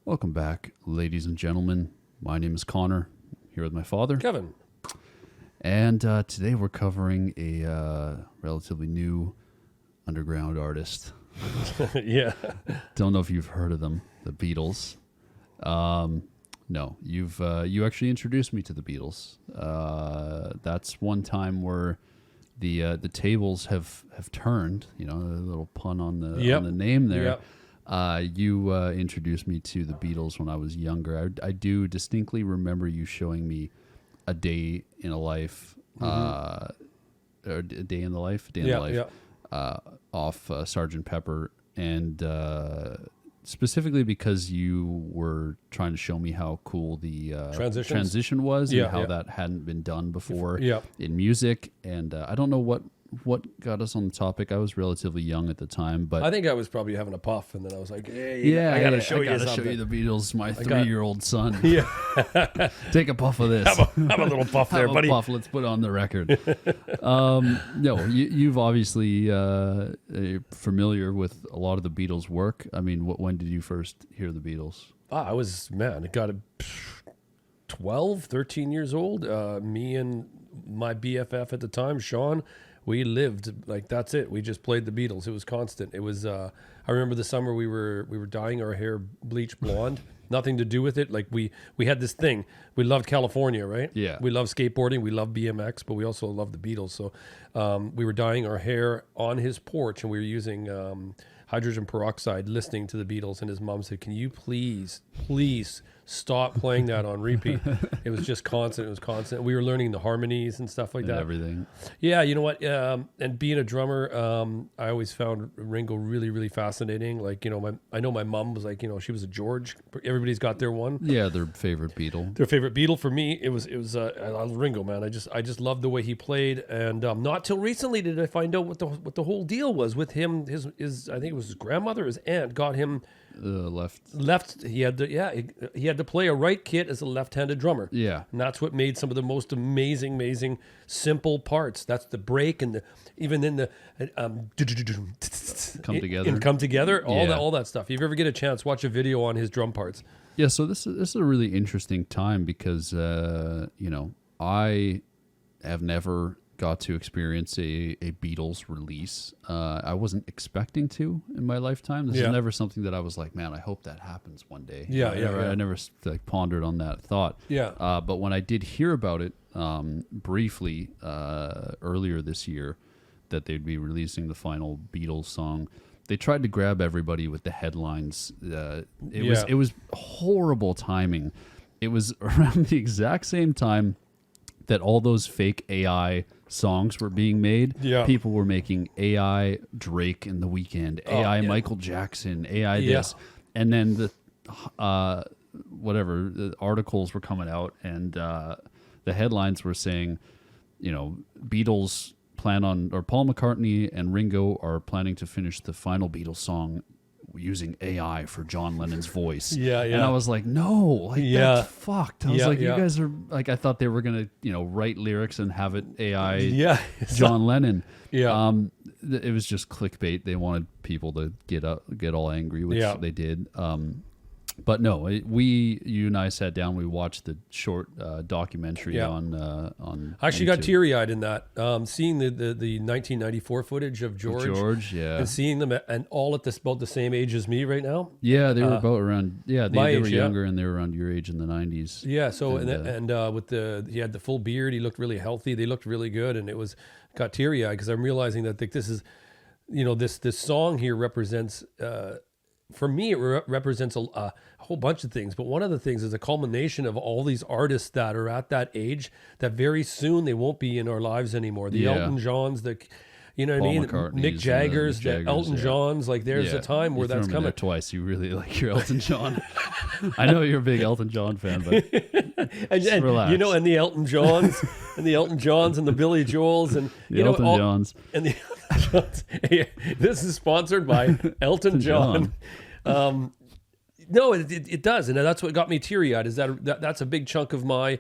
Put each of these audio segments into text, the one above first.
Welcome back, ladies and gentlemen. My name is Connor, here with my father, Kevin. And today we're covering a relatively new underground artist. Yeah. Don't know if you've heard of them, the Beatles. No, you actually introduced me to the Beatles. That's one time where the tables have turned. You know, a little pun on the name there. Yep. You introduced me to the Beatles when I was younger. I do distinctly remember you showing me A Day in a Life, or A Day in the Life, off Sgt. Pepper, and specifically because you were trying to show me how cool the transition was and how that hadn't been done before in music. And I don't know what got us on the topic. I was relatively young at the time, but I think I was probably having a puff, and then I was like, "Hey, I gotta show you the Beatles." My 3-year-old son. Yeah, take a puff of this. Have a little puff there, buddy. Puff. Let's put it on the record. No, you've obviously familiar with a lot of the Beatles' work. I mean, when did you first hear the Beatles? I was, it got 12, 13 years old. Me and my BFF at the time, Sean. We lived like that's it. We just played the Beatles. It was constant. It was. I remember the summer we were dyeing our hair bleach blonde. Nothing to do with it. Like we had this thing. We loved California, right? Yeah. We loved skateboarding. We loved BMX, but we also loved the Beatles. So we were dyeing our hair on his porch, and we were using hydrogen peroxide, listening to the Beatles. And his mom said, "Can you please stop playing that on repeat?" It was just constant. It was constant. We were learning the harmonies and stuff like that. Everything. Yeah, you know what? And being a drummer, I always found Ringo really, really fascinating. Like, you know, I know my mom was like, you know, she was a George. Everybody's got their one. Yeah, their favorite Beatle. Their favorite Beatle. For me, it was I love Ringo, man. I just loved the way he played. And not till recently did I find out what the whole deal was with him. His I think it was his grandmother, his aunt, got him. Left. He had to play a right kit as a left-handed drummer. Yeah, and that's what made some of the most amazing, simple parts. That's the break and even in the come together. All that stuff. If you ever get a chance, watch a video on his drum parts. Yeah. So this is a really interesting time because you know, I have never got to experience a Beatles release. I wasn't expecting to in my lifetime. This is never something that I was like, man, I hope that happens one day. I never like pondered on that thought. Yeah. But when I did hear about it briefly earlier this year, that they'd be releasing the final Beatles song, they tried to grab everybody with the headlines. It was horrible timing. It was around the exact same time that all those fake AI songs were being made. Yeah. People were making AI Drake in The Weeknd, AI Michael Jackson, AI this. And then the articles were coming out, and the headlines were saying, you know, Beatles Paul McCartney and Ringo are planning to finish the final Beatles song using AI for John Lennon's voice. And I was like, no, that's fucked. I was like, you guys are like, I thought they were gonna, you know, write lyrics and have it AI John Lennon. It was just clickbait. They wanted people to get all angry, which they did. But no, you and I sat down. We watched the short documentary on. I actually YouTube. got teary-eyed in that, seeing the 1994 footage of George, and seeing them and all at about the same age as me right now. Yeah, they were about around. Yeah, they were younger, and they were around your age in the 90s. Yeah, so he had the full beard. He looked really healthy. They looked really good, and got teary-eyed because I'm realizing that this is, you know, this song here represents. For me, it represents a whole bunch of things, but one of the things is a culmination of all these artists that are at that age that very soon they won't be in our lives anymore. The Elton Johns, you know what I mean? Mick Jaggers, the Elton Johns. Like there's a time where that's coming. Twice, you really like your Elton John. I know you're a big Elton John fan, but and relax. You know, and the Elton Johns, and the Billy Joels, and the Elton Johns, and the. This is sponsored by Elton John. No, it does, and that's what got me teary-eyed. Is that's a big chunk of my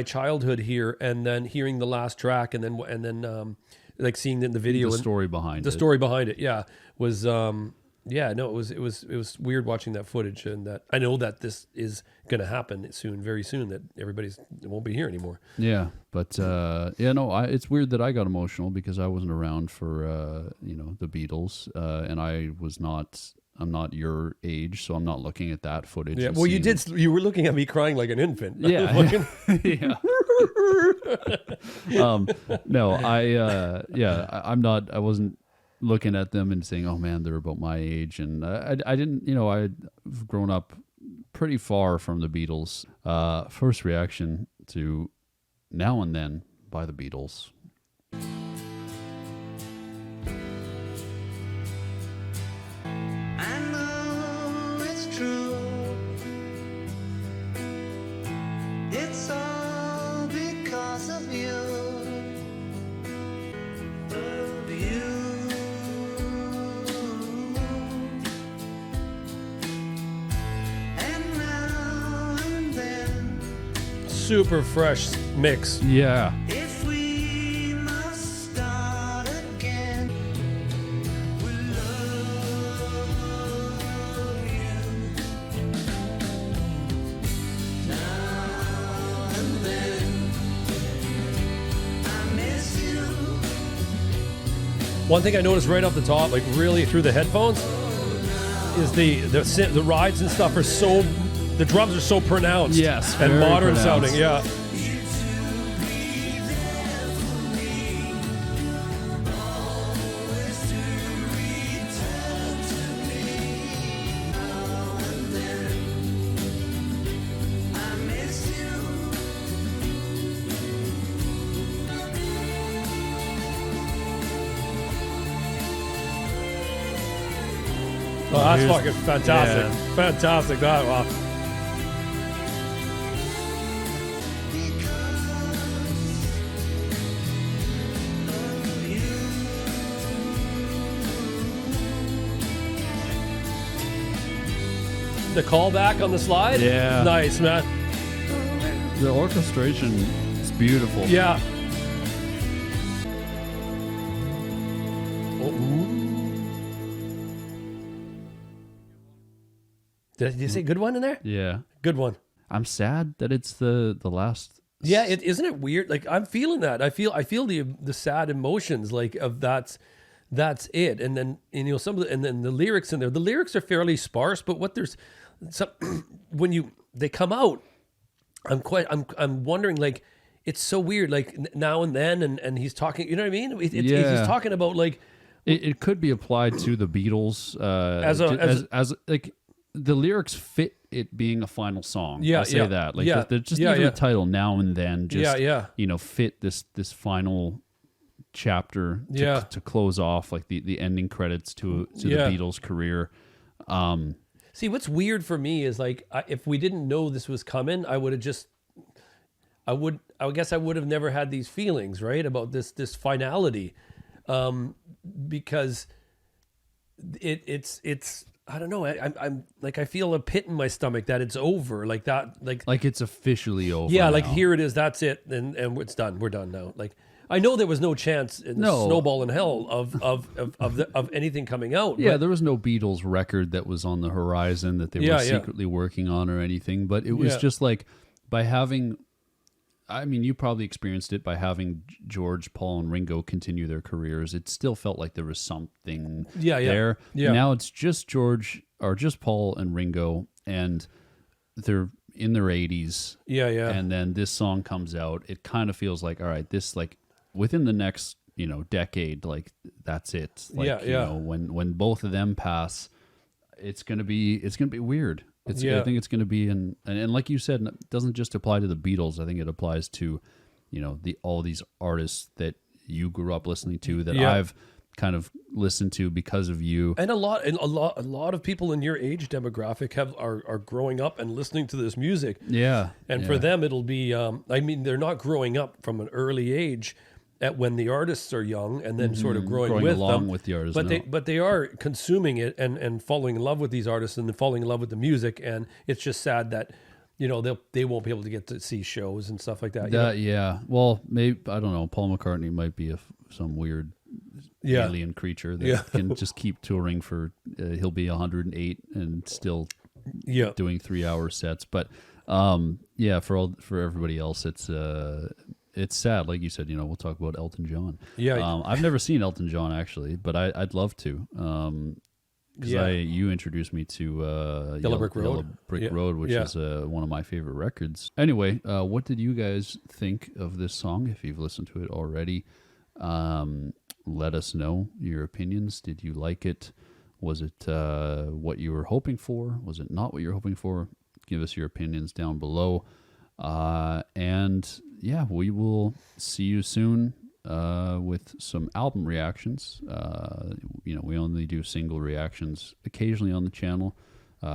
childhood here, and then hearing the last track, and then like seeing it in the video, the story behind it, yeah, was yeah, no, it was weird watching that footage, and that I know that this is going to happen soon, very soon. That it won't be here anymore. Yeah, but it's weird that I got emotional because I wasn't around for the Beatles, and I'm not your age, so I'm not looking at that footage. Yeah, and well, seeing- you were looking at me crying like an infant. Yeah, yeah. No, I'm not. I wasn't looking at them and saying, "Oh man, they're about my age," and I didn't. I've grown up pretty far from the Beatles. First reaction to Now and Then by the Beatles. I know it's true. It's all because of you. Of you. And now and then, Super fresh mix. Yeah. if we must start again, we'll love you. Now and then, I miss you. One thing I noticed right off the top, like really through the headphones, is the rides and stuff are so, the drums are so pronounced. Yes, and very modern pronounced. sounding. Yeah. I miss you. Oh, that's Here's- fucking fantastic. yeah. Fantastic. That wow. The callback on the slide? Yeah. Nice, man. The orchestration is beautiful. Yeah. Oh, did you say good one in there? Yeah. Good one. I'm sad that it's the last. Yeah, isn't it weird? Like I'm feeling that. I feel the sad emotions like of that's it. And then some of the, and then the lyrics in there. The lyrics are fairly sparse, but what there's some when they come out, I'm wondering like it's so weird like now and then and he's talking, you know what I mean? He's Yeah. talking about like It could be applied to the Beatles As like the lyrics fit it being a final song. Yeah, I'll say yeah, that. Like yeah, just yeah, even yeah. the title Now and Then just Yeah. Fit this final chapter to close off like the ending credits to the Beatles career. See, what's weird for me is like if we didn't know this was coming, I guess I would have never had these feelings, right, about this finality, because it's I don't know. I'm like I feel a pit in my stomach that it's over, like that, Like it's officially over. yeah, like now. here it is, that's it, and it's done. We're done now. Like I know there was no chance in the No. snowball in hell of anything coming out. Yeah, but- there was no Beatles record that was on the horizon that they Yeah, were yeah. secretly working on or anything. But it was Yeah. just like by having, I mean, you probably experienced it by having George, Paul, and Ringo continue their careers. It still felt like there was something Yeah, yeah. there. Yeah. Now it's just George or just Paul and Ringo, and they're in their 80s. yeah. And then this song comes out. It kind of feels like, all right, this like within the next decade, like that's it. Like, Yeah. when both of them pass, it's gonna be weird. I think it's gonna be and like you said, it doesn't just apply to the Beatles. I think it applies to all these artists that you grew up listening to that Yeah. I've kind of listened to because of you. And a lot of people in your age demographic are growing up and listening to this music. Yeah, And yeah. for them, it'll be, I mean, they're not growing up from an early age at when the artists are young and then sort of growing with along them. with the artists, But no. they are consuming it and falling in love with these artists and then falling in love with the music. And it's just sad that, they won't be able to get to see shows and stuff like that. you know? Yeah. Well, maybe I don't know. Paul McCartney might be some weird Yeah. alien creature that Yeah. can just keep touring for. He'll be 108 and still Yeah. doing 3-hour sets. But yeah, for everybody else, it's sad. Like you said, we'll talk about Elton John. Yeah. I've never seen Elton John actually, but I'd love to. Because Yeah. you introduced me to Yellow Brick Road. Yellow Brick Yeah. Road, which Yeah. is one of my favorite records. Anyway, what did you guys think of this song? If you've listened to it already, let us know your opinions. Did you like it? Was it what you were hoping for? Was it not what you were hoping for? Give us your opinions down below. And yeah, we will see you soon with some album reactions. We only do single reactions occasionally on the channel,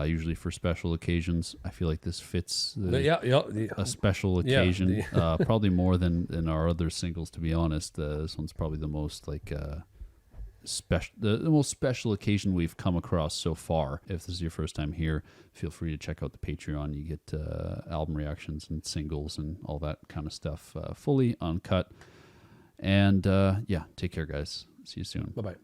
usually for special occasions. I feel like this fits a special occasion, probably more than our other singles, to be honest. This one's probably the most the most special occasion we've come across so far. If this is your first time here, feel free to check out the Patreon. You get album reactions and singles and all that kind of stuff fully uncut. And yeah, take care, guys. See you soon. Bye-bye.